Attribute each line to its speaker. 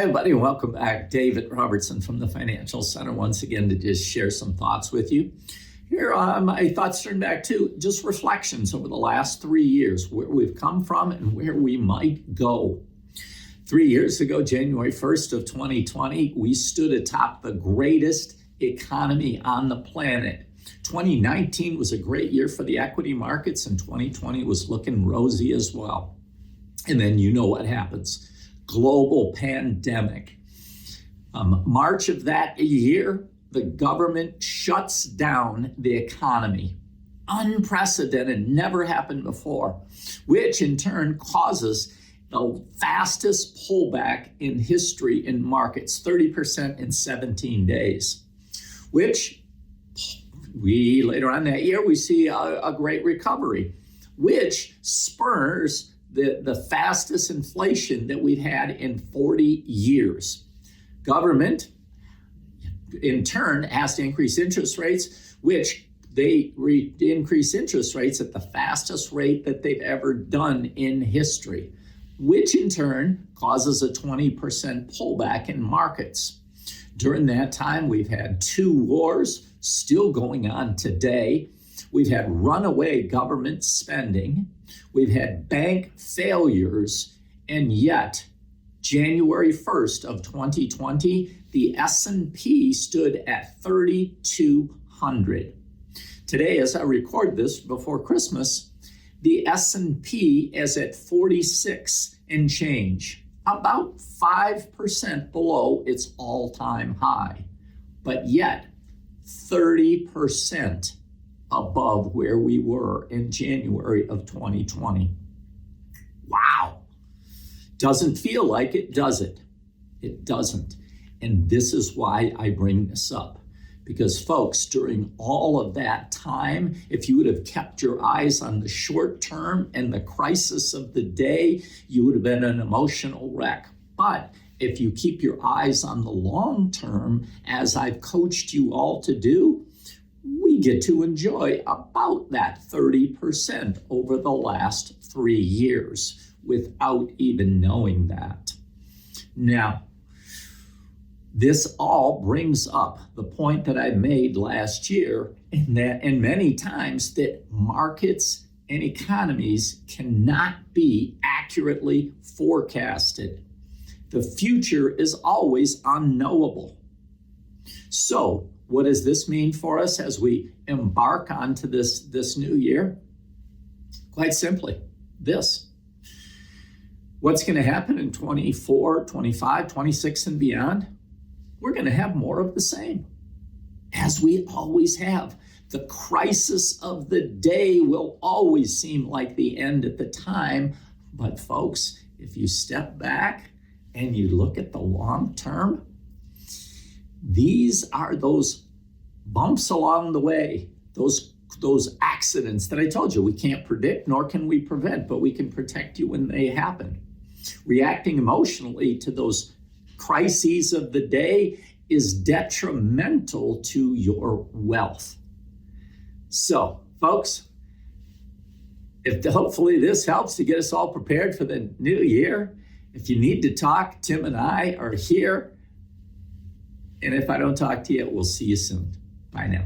Speaker 1: Hi, everybody, and welcome back. David Robertson from the Financial Center once again to just share some thoughts with you. Here, my thoughts turn back to just reflections over the last 3 years, where we've come from and where we might go. 3 years ago, January 1st of 2020, we stood atop the greatest economy on the planet. 2019 was a great year for the equity markets, and 2020 was looking rosy as well. And then you know what happens. Global pandemic. March of that year, the government shuts down the economy. Unprecedented, never happened before, which in turn causes the fastest pullback in history in markets, 30% in 17 days, which we later on that year, we see a great recovery, which spurs the fastest inflation that we've had in 40 years. Government, in turn, has to increase interest rates, which they increase interest rates at the fastest rate that they've ever done in history, which in turn causes a 20% pullback in markets. During that time, we've had 2 wars still going on today. We've had runaway government spending. We've had bank failures, and yet January 1st of 2020, the S&P stood at 3,200. Today, as I record this before Christmas, the S&P is at 46 and change, about 5% below its all-time high, but yet 30% above where we were in January of 2020. Wow. Doesn't feel like it, does it? It doesn't. And this is why I bring this up. Because folks, during all of that time, if you would have kept your eyes on the short term and the crisis of the day, you would have been an emotional wreck. But if you keep your eyes on the long term, as I've coached you all to do, we get to enjoy about that 30% over the last 3 years without even knowing that. Now, this all brings up the point that I made last year, and many times, that markets and economies cannot be accurately forecasted. The future is always unknowable. So, what does this mean for us as we embark onto this new year? Quite simply, this. What's going to happen in 24, 25, 26, and beyond? We're going to have more of the same, as we always have. The crisis of the day will always seem like the end at the time. But folks, if you step back and you look at the long term, these are those bumps along the way, those accidents that I told you we can't predict, nor can we prevent, but we can protect you when they happen. Reacting emotionally to those crises of the day is detrimental to your wealth. So, folks, hopefully this helps to get us all prepared for the new year. If you need to talk, Tim and I are here. And if I don't talk to you, we'll see you soon. Bye now.